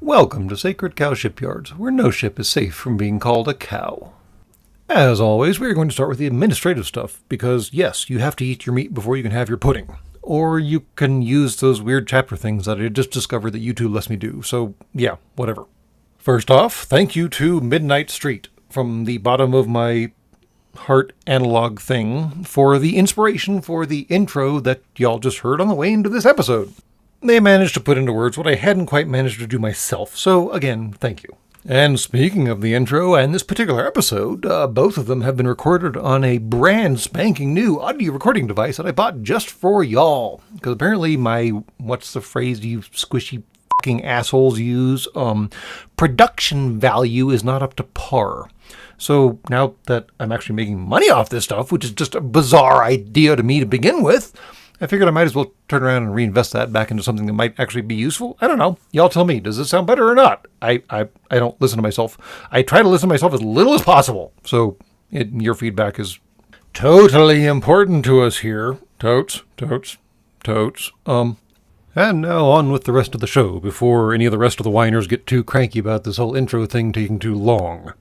Welcome to Sacred Cow Shipyards, where no ship is safe from being called a cow. As always, we are going to start with the administrative stuff, because yes, you have to eat your meat before you can have your pudding. Or you can use those weird chapter things that I just discovered that YouTube lets me do, so yeah, whatever. First off, thank you to Midnight Street, from the bottom of my heart analog thing, for the inspiration for the intro that y'all just heard on the way into this episode. They managed to put into words what I hadn't quite managed to do myself, so again, thank you. And speaking of the intro and this particular episode, both of them have been recorded on a brand spanking new audio recording device that I bought just for y'all. Because apparently my, what's the phrase you squishy fucking assholes use? Production value is not up to par. So now that I'm actually making money off this stuff, which is just a bizarre idea to me to begin with, I figured I might as well turn around and reinvest that back into something that might actually be useful. I don't know. Y'all tell me. Does this sound better or not? I don't listen to myself. I try to listen to myself as little as possible. So your feedback is totally important to us here. Totes. And now on with the rest of the show before any of the rest of the whiners get too cranky about this whole intro thing taking too long.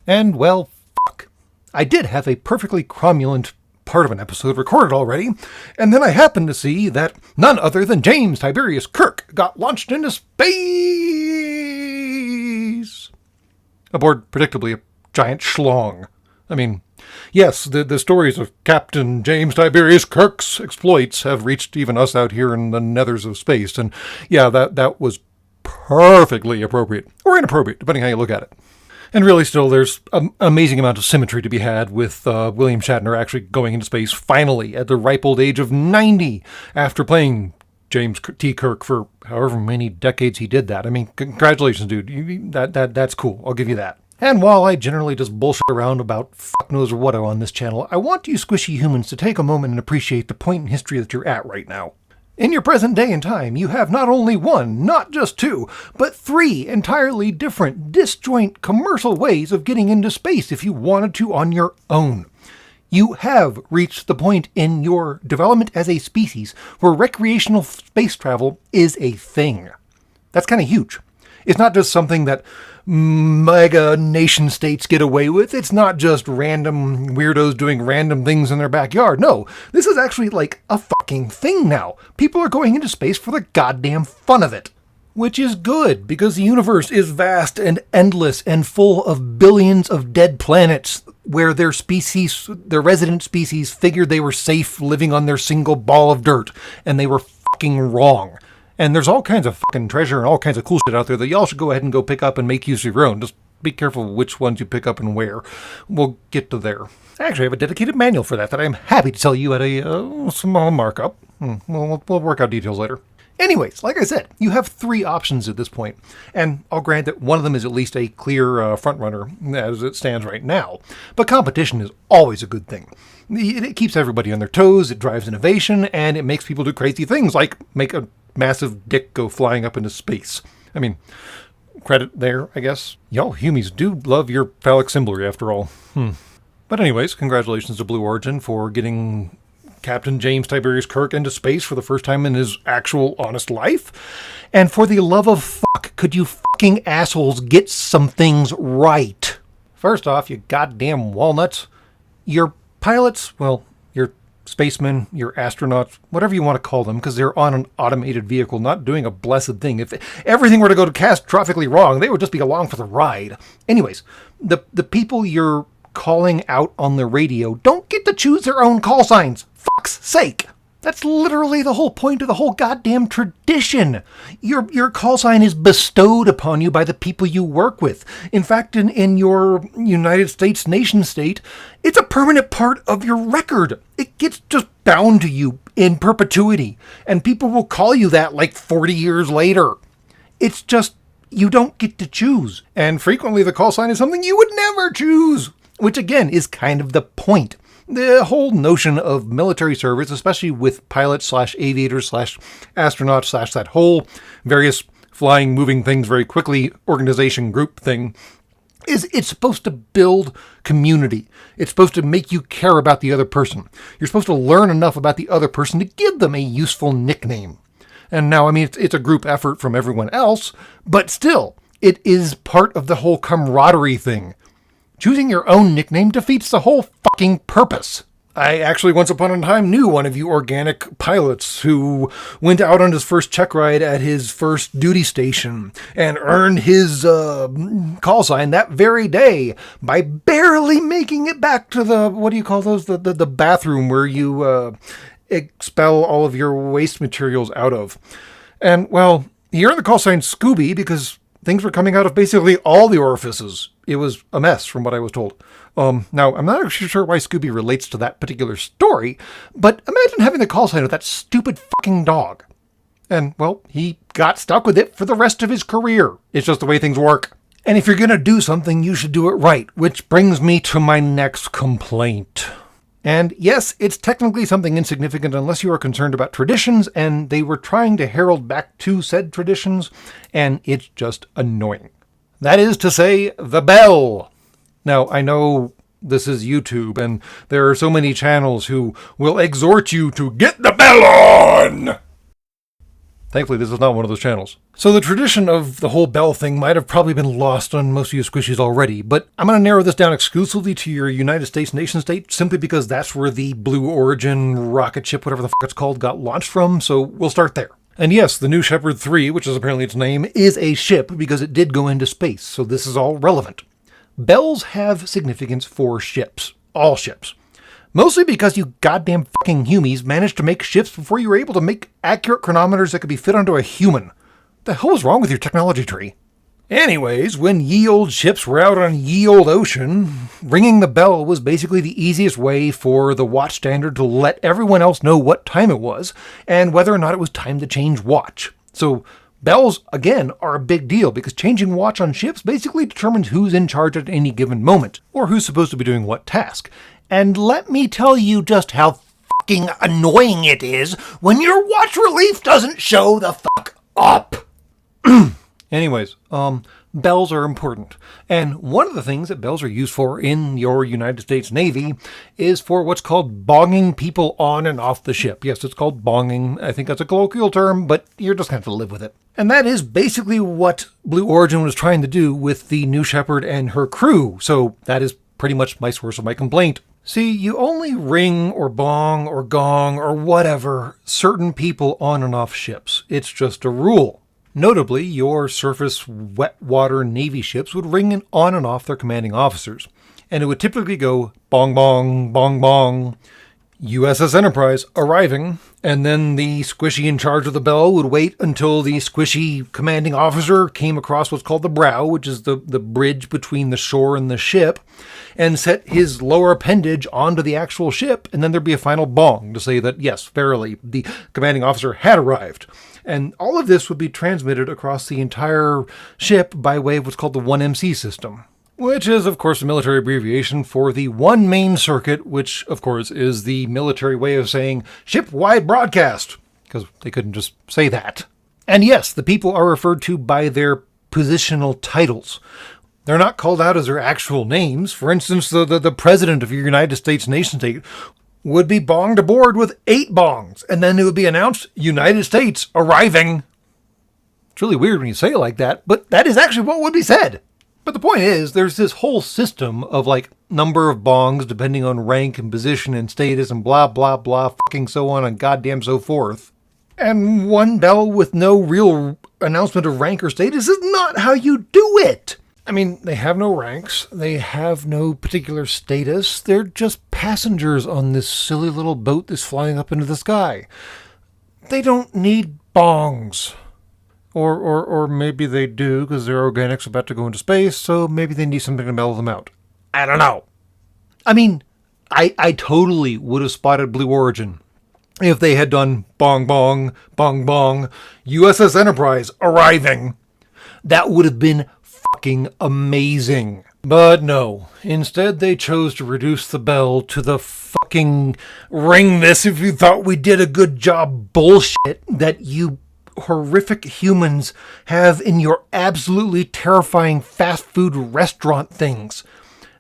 And, well, fuck. I did have a perfectly cromulent part of an episode recorded already, and then I happened to see that none other than James Tiberius Kirk got launched into space aboard, predictably, a giant schlong. I mean, yes, the stories of Captain James Tiberius Kirk's exploits have reached even us out here in the nethers of space, and yeah, that was perfectly appropriate, or inappropriate, depending how you look at it. And really still, there's an amazing amount of symmetry to be had with William Shatner actually going into space finally at the ripe old age of 90 after playing James T. Kirk for however many decades he did that. I mean, congratulations, dude. That's cool. I'll give you that. And while I generally just bullshit around about fuck knows what on this channel, I want you squishy humans to take a moment and appreciate the point in history that you're at right now. In your present day and time, you have not only one, not just two, but three entirely different, disjoint commercial ways of getting into space if you wanted to on your own. You have reached the point in your development as a species where recreational space travel is a thing. That's kind of huge. It's not just something that mega nation states get away with. It's not just random weirdos doing random things in their backyard. No, this is actually like a fucking thing now. People are going into space for the goddamn fun of it. Which is good, because the universe is vast and endless and full of billions of dead planets where their resident species figured they were safe living on their single ball of dirt, and they were fucking wrong. And there's all kinds of fucking treasure and all kinds of cool shit out there that y'all should go ahead and go pick up and make use of your own. Just be careful which ones you pick up and where. We'll get to there. I actually have a dedicated manual for that I'm happy to sell you at a small markup. We'll work out details later. Anyways, like I said, you have three options at this point. And I'll grant that one of them is at least a clear front runner as it stands right now. But competition is always a good thing. It keeps everybody on their toes, it drives innovation, and it makes people do crazy things like make a massive dick go flying up into space. I mean, credit there, I guess. Y'all humies do love your phallic symboly after all. But anyways, congratulations to Blue Origin for getting Captain James Tiberius Kirk into space for the first time in his actual honest life. And for the love of fuck, could you fucking assholes get some things right? First off, you goddamn walnuts. Your pilots, well, your spacemen, your astronauts, whatever you want to call them, because they're on an automated vehicle, not doing a blessed thing. If everything were to go catastrophically wrong, they would just be along for the ride. Anyways, the people you're calling out on the radio don't get to choose their own call signs. Fuck's sake. That's literally the whole point of the whole goddamn tradition. Your call sign is bestowed upon you by the people you work with. In fact, in your United States nation state, it's a permanent part of your record. It gets just bound to you in perpetuity. And people will call you that like 40 years later. It's just, you don't get to choose. And frequently the call sign is something you would never choose. Which again is kind of the point. The whole notion of military service, especially with pilots / aviators / astronauts / that whole various flying, moving things very quickly organization group thing, is it's supposed to build community. It's supposed to make you care about the other person. You're supposed to learn enough about the other person to give them a useful nickname. And now, I mean, it's a group effort from everyone else, but still, it is part of the whole camaraderie thing. Choosing your own nickname defeats the whole fucking purpose. I actually once upon a time knew one of you organic pilots who went out on his first check ride at his first duty station and earned his call sign that very day by barely making it back to the, what do you call those, the bathroom where you expel all of your waste materials out of. And, well, he earned the call sign Scooby because things were coming out of basically all the orifices. It was a mess, from what I was told. Now, I'm not actually sure why Scooby relates to that particular story, but imagine having the call sign of that stupid fucking dog. And, well, he got stuck with it for the rest of his career. It's just the way things work. And if you're going to do something, you should do it right, which brings me to my next complaint. And yes, it's technically something insignificant unless you are concerned about traditions, and they were trying to herald back to said traditions, and it's just annoying. That is to say, the bell. Now, I know this is YouTube, and there are so many channels who will exhort you to get the bell on! Thankfully, this is not one of those channels. So the tradition of the whole bell thing might have probably been lost on most of you squishies already, but I'm going to narrow this down exclusively to your United States nation state, simply because that's where the Blue Origin rocket ship, whatever the fuck it's called, got launched from, so we'll start there. And yes, the New Shepard 3, which is apparently its name, is a ship because it did go into space, so this is all relevant. Bells have significance for ships. All ships. Mostly because you goddamn fucking humies managed to make ships before you were able to make accurate chronometers that could be fit onto a human. What the hell was wrong with your technology tree? Anyways, when ye old ships were out on ye old ocean, ringing the bell was basically the easiest way for the watch standard to let everyone else know what time it was, and whether or not it was time to change watch. So, bells, again, are a big deal, because changing watch on ships basically determines who's in charge at any given moment, or who's supposed to be doing what task. And let me tell you just how fucking annoying it is when your watch relief doesn't show the fuck up. Anyways, bells are important. And one of the things that bells are used for in your United States Navy is for what's called bonging people on and off the ship. Yes, it's called bonging. I think that's a colloquial term, but you're just going to have to live with it. And that is basically what Blue Origin was trying to do with the New Shepard and her crew. So that is pretty much my source of my complaint. See, you only ring or bong or gong or whatever certain people on and off ships. It's just a rule. Notably, your surface wet water Navy ships would ring on and off their commanding officers. And it would typically go bong bong, bong bong, USS Enterprise arriving, and then the squishy in charge of the bell would wait until the squishy commanding officer came across what's called the brow, which is the bridge between the shore and the ship, and set his lower appendage onto the actual ship, and then there'd be a final bong to say that, yes, verily, the commanding officer had arrived. And all of this would be transmitted across the entire ship by way of what's called the 1MC system, which is, of course, a military abbreviation for the one main circuit, which, of course, is the military way of saying ship-wide broadcast, because they couldn't just say that. And yes, the people are referred to by their positional titles. They're not called out as their actual names. For instance, the president of your United States nation state would be bonged aboard with 8 bongs, and then it would be announced, United States arriving. It's really weird when you say it like that, but that is actually what would be said. But the point is, there's this whole system of, like, number of bongs depending on rank and position and status and blah, blah, blah, fucking so on and goddamn so forth. And one bell with no real announcement of rank or status is not how you do it. I mean, they have no ranks, they have no particular status, they're just passengers on this silly little boat that's flying up into the sky. They don't need bongs. Or maybe they do, because their organics are about to go into space, so maybe they need something to mellow them out. I don't know. I mean, I totally would have spotted Blue Origin if they had done bong bong, bong bong, USS Enterprise arriving. That would have been fucking amazing. But no, instead they chose to reduce the bell to the fucking ring this if you thought we did a good job bullshit that you horrific humans have in your absolutely terrifying fast food restaurant things.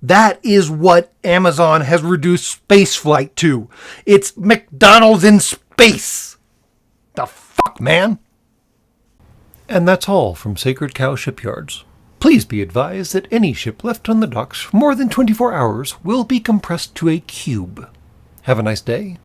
That is what Amazon has reduced spaceflight to. It's McDonald's in space. The fuck, man? And that's all from Sacred Cow Shipyards. Please be advised that any ship left on the docks for more than 24 hours will be compressed to a cube. Have a nice day.